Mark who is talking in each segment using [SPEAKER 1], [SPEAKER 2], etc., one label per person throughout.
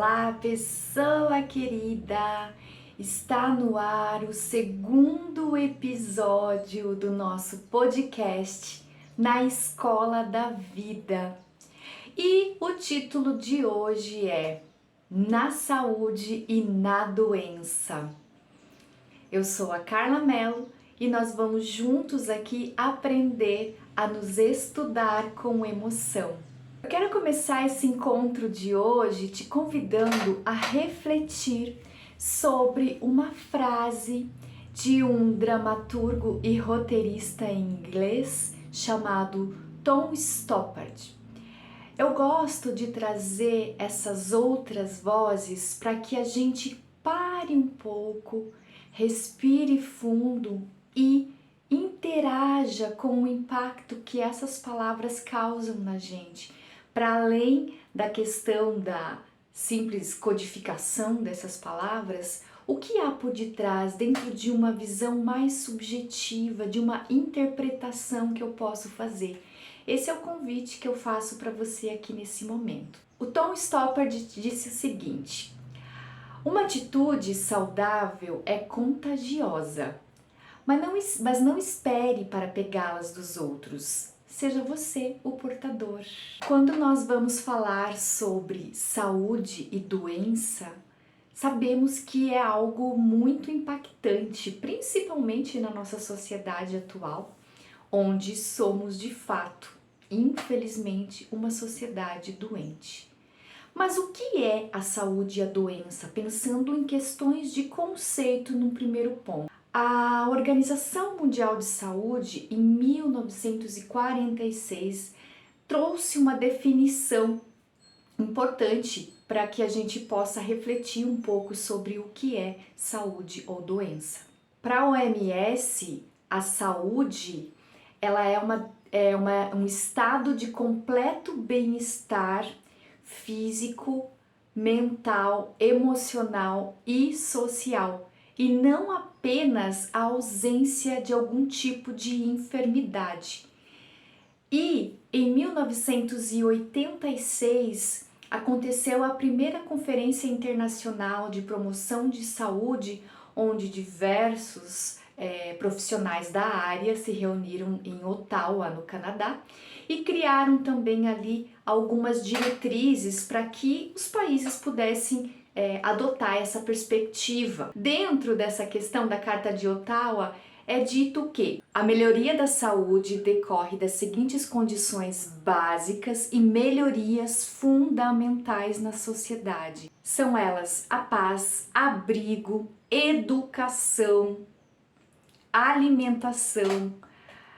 [SPEAKER 1] Olá, pessoa querida! Está no ar o segundo episódio do nosso podcast Na Escola da Vida. E o título de hoje é Na Saúde e na Doença. Eu sou a Carla Mello e nós vamos juntos aqui aprender a nos estudar com emoção. Eu quero começar esse encontro de hoje te convidando a refletir sobre uma frase de um dramaturgo e roteirista inglês chamado Tom Stoppard. Eu gosto de trazer essas outras vozes para que a gente pare um pouco, respire fundo e interaja com o impacto que essas palavras causam na gente. Para além da questão da simples codificação dessas palavras, o que há por detrás dentro de uma visão mais subjetiva, de uma interpretação que eu posso fazer? Esse é o convite que eu faço para você aqui nesse momento. O Tom Stoppard disse o seguinte: uma atitude saudável é contagiosa, mas não espere para pegá-las dos outros. Seja você o portador. Quando nós vamos falar sobre saúde e doença, sabemos que é algo muito impactante, principalmente na nossa sociedade atual, onde somos de fato, infelizmente, uma sociedade doente. Mas o que é a saúde e a doença? Pensando em questões de conceito no primeiro ponto. A Organização Mundial de Saúde, em 1946, trouxe uma definição importante para que a gente possa refletir um pouco sobre o que é saúde ou doença. Para a OMS, a saúde ela é um estado de completo bem-estar físico, mental, emocional e social, e não apenas a ausência de algum tipo de enfermidade. E em 1986 aconteceu a primeira Conferência Internacional de Promoção de Saúde, onde diversos profissionais da área se reuniram em Ottawa, no Canadá, e criaram também ali algumas diretrizes para que os países pudessem adotar essa perspectiva. Dentro dessa questão da Carta de Ottawa, é dito que a melhoria da saúde decorre das seguintes condições básicas e melhorias fundamentais na sociedade. São elas a paz, abrigo, educação, alimentação,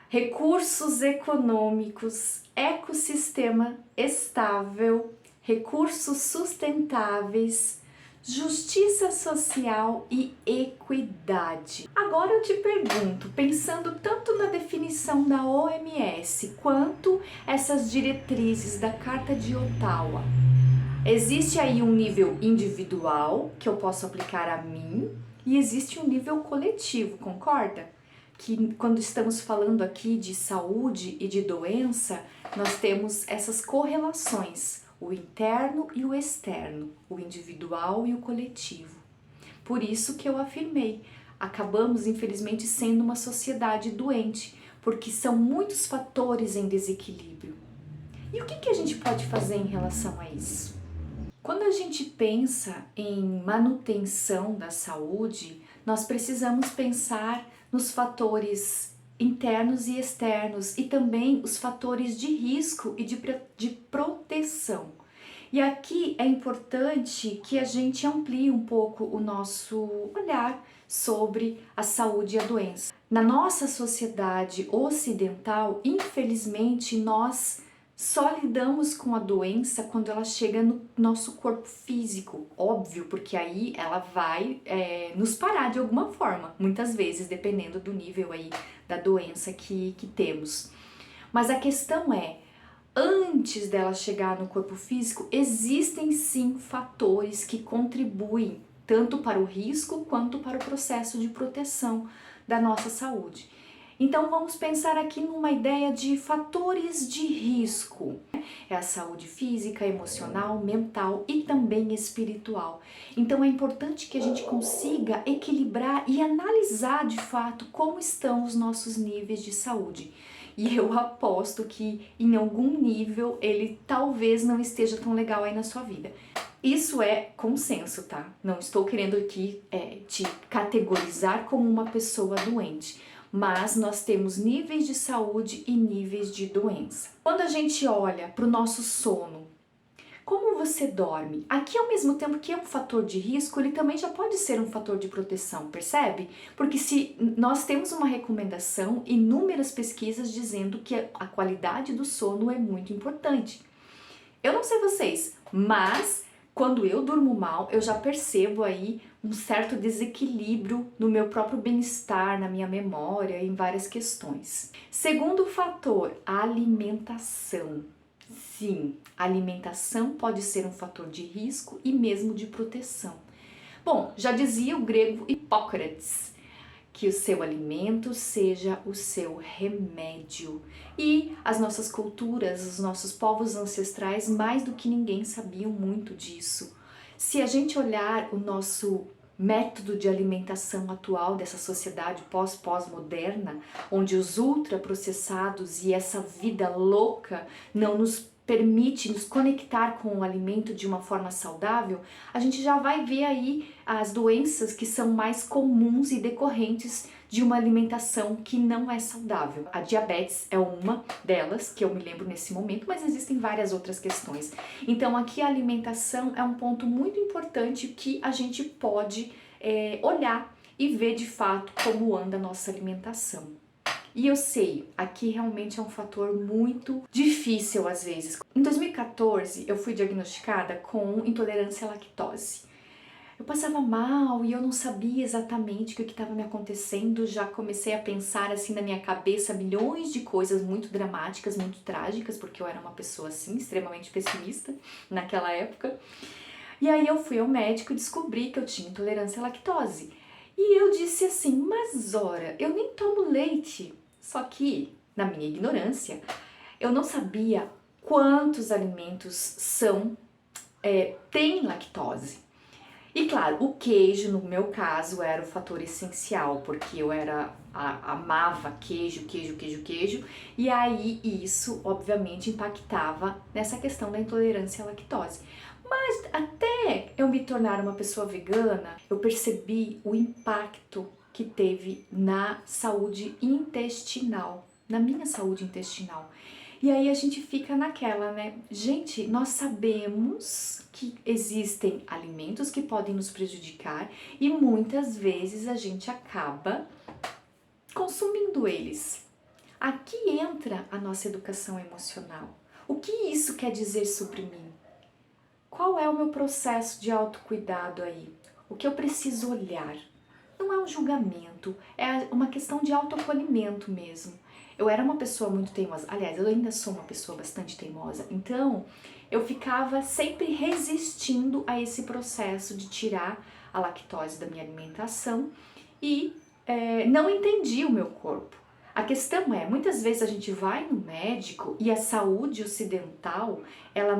[SPEAKER 1] recursos econômicos, ecossistema estável, recursos sustentáveis, justiça social e equidade. Agora eu te pergunto, pensando tanto na definição da OMS quanto essas diretrizes da Carta de Ottawa, existe aí um nível individual que eu posso aplicar a mim e existe um nível coletivo, concorda? Que quando estamos falando aqui de saúde e de doença, nós temos essas correlações, o interno e o externo, o individual e o coletivo. Por isso que eu afirmei, acabamos infelizmente sendo uma sociedade doente, porque são muitos fatores em desequilíbrio. E o que a gente pode fazer em relação a isso? Quando a gente pensa em manutenção da saúde, nós precisamos pensar nos fatores internos e externos e também os fatores de risco e de proteção. E aqui é importante que a gente amplie um pouco o nosso olhar sobre a saúde e a doença. Na nossa sociedade ocidental, infelizmente, nós só lidamos com a doença quando ela chega no nosso corpo físico, óbvio, porque aí ela vai nos parar de alguma forma, muitas vezes, dependendo do nível aí da doença que temos. Mas a questão é, antes dela chegar no corpo físico, existem sim fatores que contribuem tanto para o risco quanto para o processo de proteção da nossa saúde. Então vamos pensar aqui numa ideia de fatores de risco. É a saúde física, emocional, mental e também espiritual. Então é importante que a gente consiga equilibrar e analisar de fato como estão os nossos níveis de saúde. E eu aposto que em algum nível ele talvez não esteja tão legal aí na sua vida. Isso é consenso, tá? Não estou querendo aqui te categorizar como uma pessoa doente, mas nós temos níveis de saúde e níveis de doença. Quando a gente olha para o nosso sono, como você dorme? Aqui, ao mesmo tempo que é um fator de risco, ele também já pode ser um fator de proteção, percebe? Porque se nós temos uma recomendação, inúmeras pesquisas dizendo que a qualidade do sono é muito importante. Eu não sei vocês, mas quando eu durmo mal, eu já percebo aí um certo desequilíbrio no meu próprio bem-estar, na minha memória, em várias questões. Segundo fator, a alimentação. Sim, a alimentação pode ser um fator de risco e mesmo de proteção. Bom, já dizia o grego Hipócrates, que o seu alimento seja o seu remédio. E as nossas culturas, os nossos povos ancestrais, mais do que ninguém, sabiam muito disso. Se a gente olhar o nosso método de alimentação atual dessa sociedade pós-moderna, onde os ultraprocessados e essa vida louca não nos permite nos conectar com o alimento de uma forma saudável, a gente já vai ver aí as doenças que são mais comuns e decorrentes de uma alimentação que não é saudável. A diabetes é uma delas, que eu me lembro nesse momento, mas existem várias outras questões. Então aqui a alimentação é um ponto muito importante que a gente pode olhar e ver de fato como anda a nossa alimentação. E eu sei, aqui realmente é um fator muito difícil às vezes. Em 2014, eu fui diagnosticada com intolerância à lactose. Eu passava mal e eu não sabia exatamente o que estava me acontecendo, já comecei a pensar assim na minha cabeça milhões de coisas muito dramáticas, muito trágicas, porque eu era uma pessoa assim, extremamente pessimista naquela época. E aí eu fui ao médico e descobri que eu tinha intolerância à lactose. E eu disse assim, mas ora, eu nem tomo leite. Só que, na minha ignorância, eu não sabia quantos alimentos têm lactose. E claro, o queijo, no meu caso, era o fator essencial, porque eu amava queijo, e aí isso, obviamente, impactava nessa questão da intolerância à lactose. Mas até eu me tornar uma pessoa vegana, eu percebi o impacto que teve na saúde intestinal, na minha saúde intestinal. E aí a gente fica naquela, né? Gente, nós sabemos que existem alimentos que podem nos prejudicar e muitas vezes a gente acaba consumindo eles. Aqui entra a nossa educação emocional. O que isso quer dizer sobre mim? Qual é o meu processo de autocuidado aí? O que eu preciso olhar? Não é um julgamento, é uma questão de autoacolhimento mesmo. Eu era uma pessoa muito teimosa, aliás, eu ainda sou uma pessoa bastante teimosa, então eu ficava sempre resistindo a esse processo de tirar a lactose da minha alimentação e não entendi o meu corpo. A questão é, muitas vezes a gente vai no médico e a saúde ocidental, ela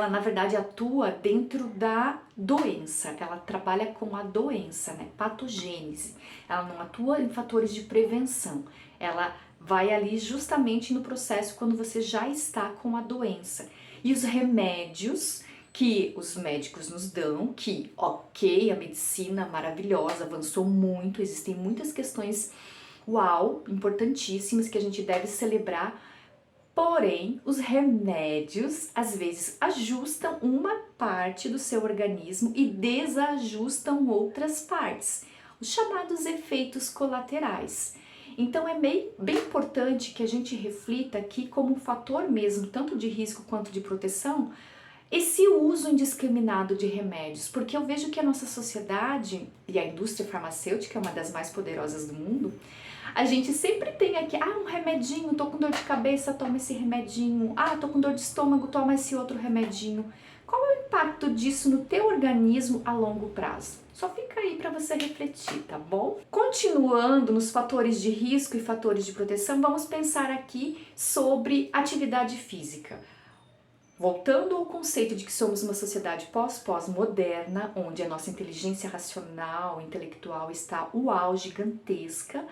[SPEAKER 1] na verdade atua dentro da doença, ela trabalha com a doença, né? Patogênese. Ela não atua em fatores de prevenção, ela vai ali justamente no processo quando você já está com a doença. E os remédios que os médicos nos dão, que ok, a medicina maravilhosa, avançou muito, existem muitas questões, uau, importantíssimas que a gente deve celebrar. Porém, os remédios às vezes ajustam uma parte do seu organismo e desajustam outras partes, os chamados efeitos colaterais. Então é bem importante que a gente reflita aqui como um fator mesmo, tanto de risco quanto de proteção, esse uso indiscriminado de remédios, porque eu vejo que a nossa sociedade e a indústria farmacêutica é uma das mais poderosas do mundo. A gente sempre tem aqui, um remedinho, tô com dor de cabeça, toma esse remedinho. Tô com dor de estômago, toma esse outro remedinho. Qual é o impacto disso no teu organismo a longo prazo? Só fica aí para você refletir, tá bom? Continuando nos fatores de risco e fatores de proteção, vamos pensar aqui sobre atividade física. Voltando ao conceito de que somos uma sociedade pós-moderna, onde a nossa inteligência racional, intelectual está uau, gigantesca,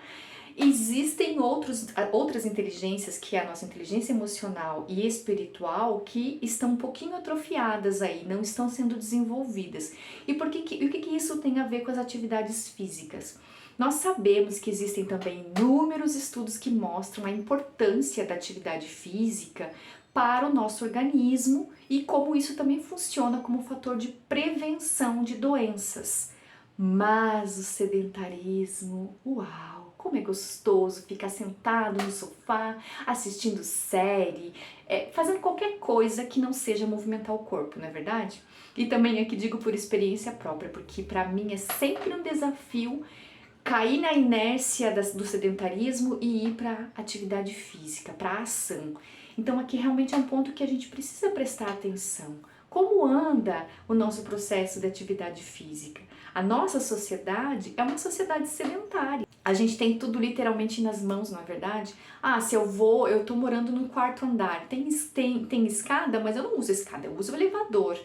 [SPEAKER 1] existem outras inteligências, que é a nossa inteligência emocional e espiritual, que estão um pouquinho atrofiadas aí, não estão sendo desenvolvidas. E o que isso tem a ver com as atividades físicas? Nós sabemos que existem também inúmeros estudos que mostram a importância da atividade física para o nosso organismo e como isso também funciona como fator de prevenção de doenças. Mas o sedentarismo, uau, como é gostoso ficar sentado no sofá, assistindo série, fazendo qualquer coisa que não seja movimentar o corpo, não é verdade? E também aqui digo por experiência própria, porque para mim é sempre um desafio cair na inércia do sedentarismo e ir para atividade física, para a ação. Então aqui realmente é um ponto que a gente precisa prestar atenção. Como anda o nosso processo de atividade física? A nossa sociedade é uma sociedade sedentária. A gente tem tudo literalmente nas mãos, não é verdade? Se eu tô morando no quarto andar, tem escada, mas eu não uso escada, eu uso o elevador.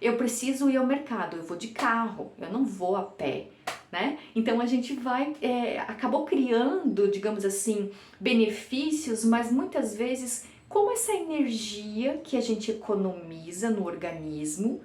[SPEAKER 1] Eu preciso ir ao mercado, eu vou de carro, eu não vou a pé. Né? Então a gente acabou criando, digamos assim, benefícios, mas muitas vezes, como essa energia que a gente economiza no organismo,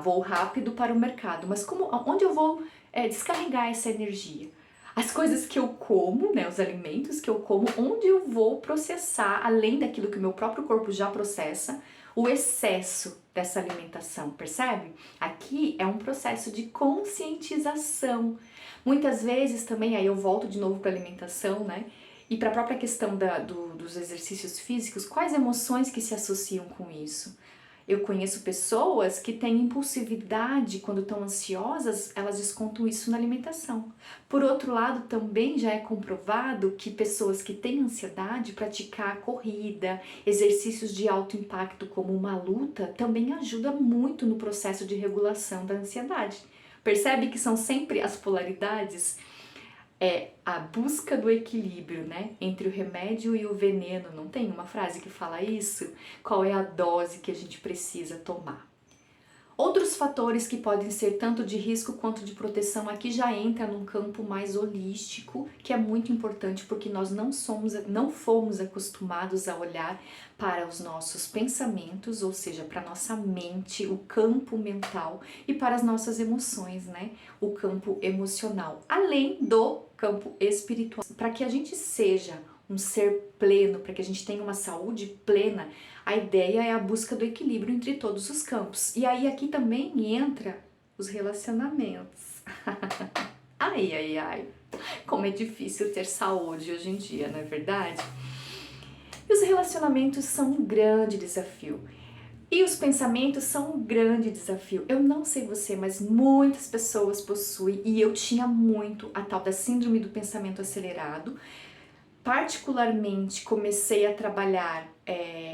[SPEAKER 1] vou rápido para o mercado, mas onde eu vou descarregar essa energia? As coisas que eu como, né, os alimentos que eu como, onde eu vou processar, além daquilo que o meu próprio corpo já processa, o excesso dessa alimentação, percebe? Aqui é um processo de conscientização. Muitas vezes também, aí eu volto de novo para a alimentação, né? E para a própria questão dos exercícios físicos, quais emoções que se associam com isso? Eu conheço pessoas que têm impulsividade quando estão ansiosas, elas descontam isso na alimentação. Por outro lado, também já é comprovado que pessoas que têm ansiedade, praticar corrida, exercícios de alto impacto como uma luta, também ajuda muito no processo de regulação da ansiedade. Percebe que são sempre as polaridades? É a busca do equilíbrio, né, entre o remédio e o veneno. Não tem uma frase que fala isso? Qual é a dose que a gente precisa tomar? Outros fatores que podem ser tanto de risco quanto de proteção aqui já entra num campo mais holístico, que é muito importante porque nós não fomos acostumados a olhar para os nossos pensamentos, ou seja, para a nossa mente, o campo mental, e para as nossas emoções, né? O campo emocional, além do campo espiritual. Para que a gente seja um ser pleno, para que a gente tenha uma saúde plena, a ideia é a busca do equilíbrio entre todos os campos. E aí aqui também entra os relacionamentos. Ai, como é difícil ter saúde hoje em dia, não é verdade? E os relacionamentos são um grande desafio. E os pensamentos são um grande desafio. Eu não sei você, mas muitas pessoas possuem, e eu tinha muito, a tal da síndrome do pensamento acelerado. Particularmente comecei a trabalhar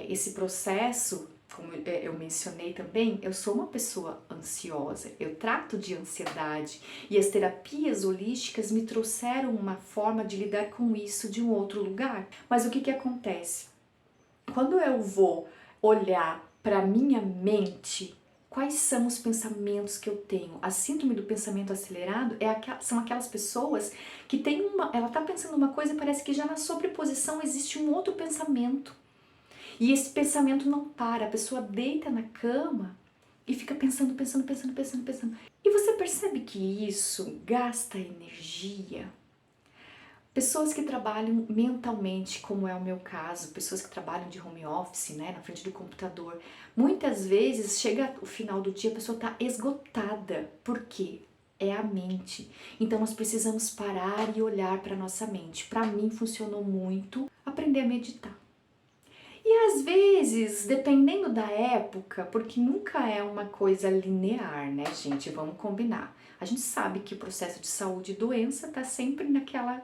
[SPEAKER 1] esse processo, como eu mencionei também, eu sou uma pessoa ansiosa, eu trato de ansiedade e as terapias holísticas me trouxeram uma forma de lidar com isso de um outro lugar. Mas o que acontece? Quando eu vou olhar para minha mente, quais são os pensamentos que eu tenho? A síndrome do pensamento acelerado são aquelas pessoas que ela está pensando uma coisa e parece que já na sobreposição existe um outro pensamento. E esse pensamento não para, a pessoa deita na cama e fica pensando. E você percebe que isso gasta energia? Pessoas que trabalham mentalmente, como é o meu caso, pessoas que trabalham de home office, né, na frente do computador, muitas vezes chega o final do dia, a pessoa está esgotada. Por quê? É a mente. Então nós precisamos parar e olhar para a nossa mente. Para mim funcionou muito aprender a meditar. E às vezes, dependendo da época, porque nunca é uma coisa linear, né, gente? Vamos combinar. A gente sabe que o processo de saúde e doença está sempre naquela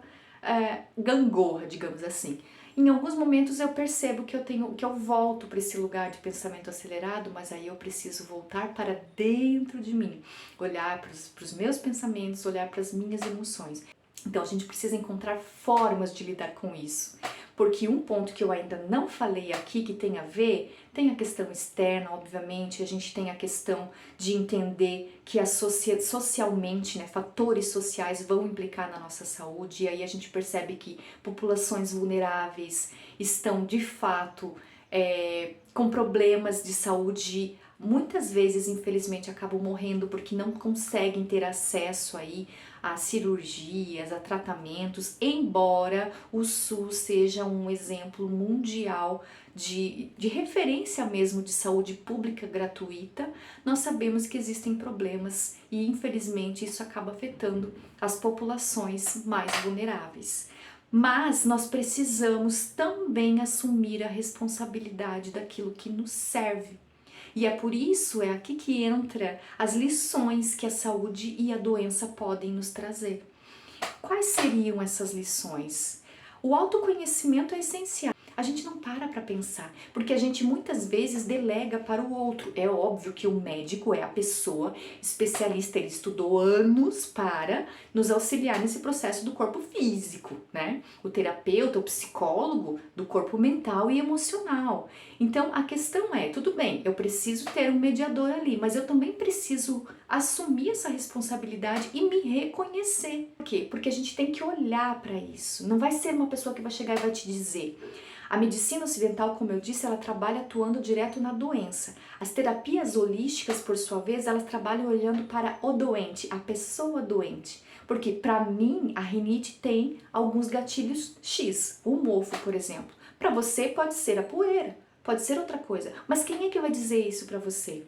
[SPEAKER 1] gangorra, digamos assim. Em alguns momentos eu percebo que eu volto para esse lugar de pensamento acelerado, mas aí eu preciso voltar para dentro de mim, olhar para os meus pensamentos, olhar para as minhas emoções. Então a gente precisa encontrar formas de lidar com isso. Porque um ponto que eu ainda não falei aqui que tem a ver, tem a questão externa, obviamente, a gente tem a questão de entender que socialmente, né, fatores sociais vão implicar na nossa saúde, e aí a gente percebe que populações vulneráveis estão de fato com problemas de saúde, muitas vezes, infelizmente, acabam morrendo porque não conseguem ter acesso aí a cirurgias, a tratamentos, embora o SUS seja um exemplo mundial de referência mesmo de saúde pública gratuita, nós sabemos que existem problemas e infelizmente isso acaba afetando as populações mais vulneráveis. Mas nós precisamos também assumir a responsabilidade daquilo que nos serve. E é por isso, é aqui que entra as lições que a saúde e a doença podem nos trazer. Quais seriam essas lições? O autoconhecimento é essencial. A gente não para pensar, porque a gente muitas vezes delega para o outro. É óbvio que o médico é a pessoa especialista, ele estudou anos para nos auxiliar nesse processo do corpo físico, né? O terapeuta, o psicólogo do corpo mental e emocional. Então a questão é, tudo bem, eu preciso ter um mediador ali, mas eu também preciso assumir essa responsabilidade e me reconhecer. Por quê? Porque a gente tem que olhar para isso. Não vai ser uma pessoa que vai chegar e vai te dizer. A medicina ocidental, como eu disse, ela trabalha atuando direto na doença. As terapias holísticas, por sua vez, elas trabalham olhando para o doente, a pessoa doente. Porque, para mim, a rinite tem alguns gatilhos X. O mofo, por exemplo. Para você pode ser a poeira, pode ser outra coisa. Mas quem é que vai dizer isso para você?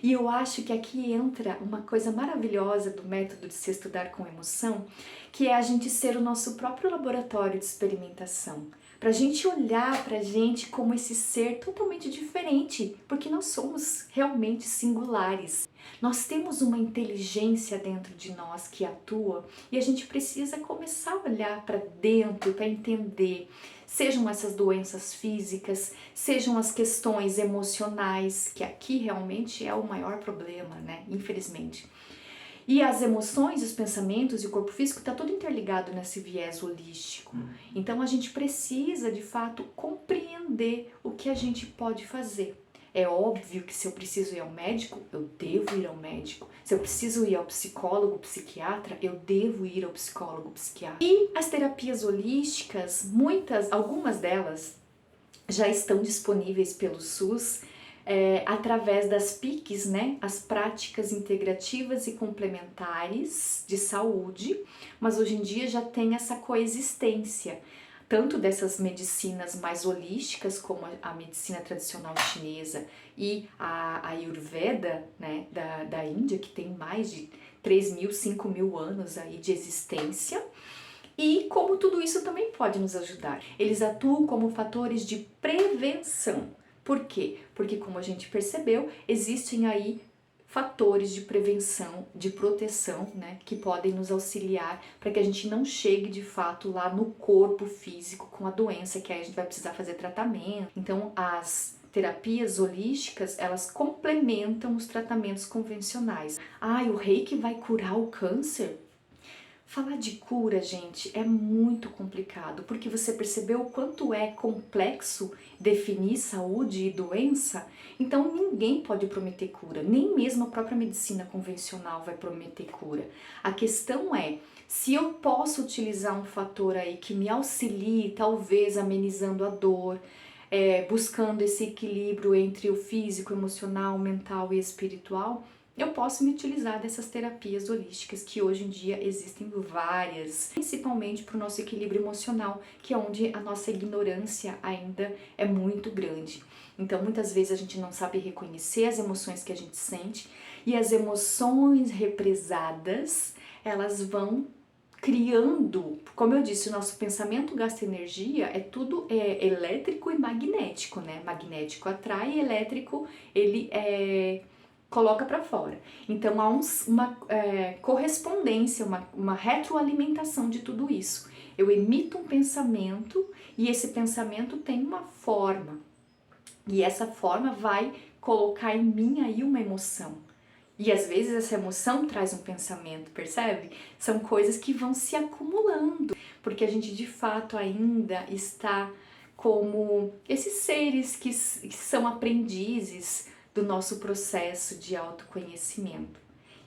[SPEAKER 1] E eu acho que aqui entra uma coisa maravilhosa do método de se estudar com emoção, que é a gente ser o nosso próprio laboratório de experimentação. Pra gente olhar pra gente como esse ser totalmente diferente, porque nós somos realmente singulares. Nós temos uma inteligência dentro de nós que atua e a gente precisa começar a olhar para dentro para entender, sejam essas doenças físicas, sejam as questões emocionais, que aqui realmente é o maior problema, né? Infelizmente. E as emoções, os pensamentos e o corpo físico está tudo interligado nesse viés holístico. Então a gente precisa, de fato, compreender o que a gente pode fazer. É óbvio que se eu preciso ir ao médico, eu devo ir ao médico. Se eu preciso ir ao psicólogo, psiquiatra, eu devo ir ao psicólogo, psiquiatra. E as terapias holísticas, algumas delas já estão disponíveis pelo SUS, através das PICs, né, as práticas integrativas e complementares de saúde, mas hoje em dia já tem essa coexistência, tanto dessas medicinas mais holísticas, como a medicina tradicional chinesa e a Ayurveda, né, da Índia, que tem mais de 3.000, 5.000 anos aí de existência, e como tudo isso também pode nos ajudar. Eles atuam como fatores de prevenção. Por quê? Porque, como a gente percebeu, existem aí fatores de prevenção, de proteção, né, que podem nos auxiliar para que a gente não chegue de fato lá no corpo físico com a doença, que aí a gente vai precisar fazer tratamento. Então, as terapias holísticas, elas complementam os tratamentos convencionais. O reiki vai curar o câncer? Falar de cura, gente, é muito complicado, porque você percebeu o quanto é complexo definir saúde e doença? Então ninguém pode prometer cura, nem mesmo a própria medicina convencional vai prometer cura. A questão é, se eu posso utilizar um fator aí que me auxilie, talvez amenizando a dor, buscando esse equilíbrio entre o físico, emocional, mental e espiritual, eu posso me utilizar dessas terapias holísticas, que hoje em dia existem várias, principalmente para o nosso equilíbrio emocional, que é onde a nossa ignorância ainda é muito grande. Então, muitas vezes a gente não sabe reconhecer as emoções que a gente sente, e as emoções represadas, elas vão criando, como eu disse, o nosso pensamento gasta energia, tudo elétrico e magnético, né? Magnético atrai, elétrico ele coloca para fora. Então há uma correspondência, uma retroalimentação de tudo isso. Eu emito um pensamento e esse pensamento tem uma forma. E essa forma vai colocar em mim aí uma emoção. E às vezes essa emoção traz um pensamento, percebe? São coisas que vão se acumulando, porque a gente de fato ainda está como esses seres que são aprendizes do nosso processo de autoconhecimento.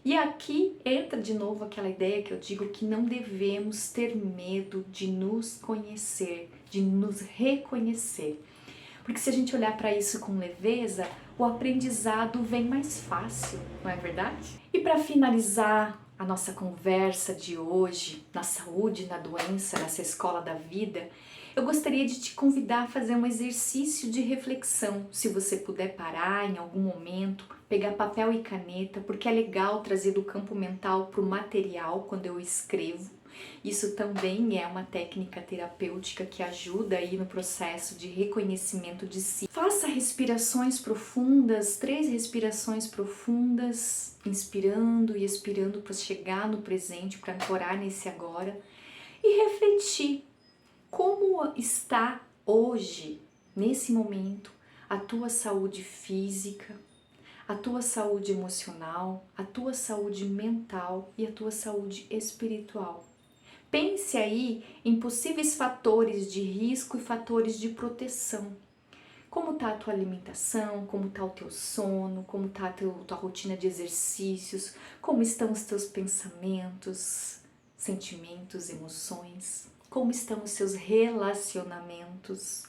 [SPEAKER 1] E aqui entra de novo aquela ideia que eu digo que não devemos ter medo de nos conhecer, de nos reconhecer. Porque se a gente olhar para isso com leveza, o aprendizado vem mais fácil, não é verdade? E para finalizar a nossa conversa de hoje, na saúde, na doença, nessa escola da vida, eu gostaria de te convidar a fazer um exercício de reflexão. Se você puder parar em algum momento, pegar papel e caneta, porque é legal trazer do campo mental para o material quando eu escrevo. Isso também é uma técnica terapêutica que ajuda aí no processo de reconhecimento de si. Faça respirações profundas, 3 respirações profundas, inspirando e expirando para chegar no presente, para ancorar nesse agora e refletir como está hoje, nesse momento, a tua saúde física, a tua saúde emocional, a tua saúde mental e a tua saúde espiritual. Pense aí em possíveis fatores de risco e fatores de proteção. Como está a tua alimentação, como está o teu sono, como está a tua rotina de exercícios, como estão os teus pensamentos, sentimentos, emoções, como estão os seus relacionamentos,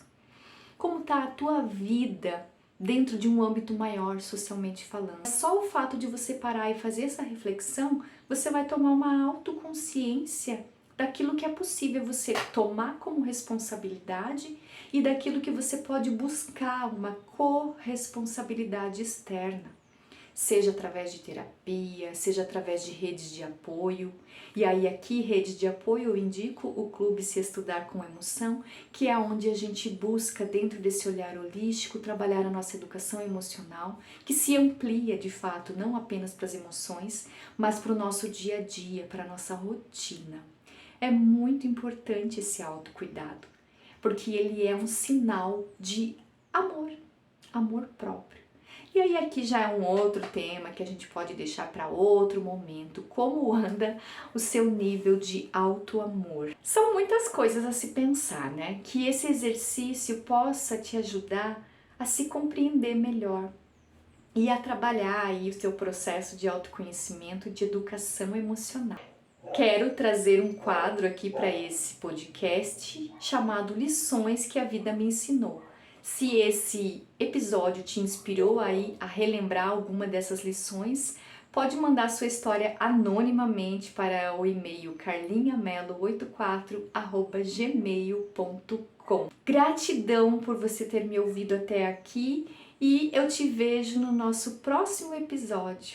[SPEAKER 1] como está a tua vida dentro de um âmbito maior, socialmente falando. Só o fato de você parar e fazer essa reflexão, você vai tomar uma autoconsciência daquilo que é possível você tomar como responsabilidade e daquilo que você pode buscar uma corresponsabilidade externa, seja através de terapia, seja através de redes de apoio. E aí aqui, rede de apoio, eu indico o Clube Se Estudar com Emoção, que é onde a gente busca, dentro desse olhar holístico, trabalhar a nossa educação emocional, que se amplia de fato, não apenas para as emoções, mas para o nosso dia a dia, para a nossa rotina. É muito importante esse autocuidado, porque ele é um sinal de amor, amor próprio. E aí aqui já é um outro tema que a gente pode deixar para outro momento, como anda o seu nível de auto-amor. São muitas coisas a se pensar, né? Que esse exercício possa te ajudar a se compreender melhor e a trabalhar aí o seu processo de autoconhecimento e de educação emocional. Quero trazer um quadro aqui para esse podcast chamado Lições que a Vida Me Ensinou. Se esse episódio te inspirou aí a relembrar alguma dessas lições, pode mandar sua história anonimamente para o e-mail carlinhamelo84@gmail.com. Gratidão por você ter me ouvido até aqui e eu te vejo no nosso próximo episódio.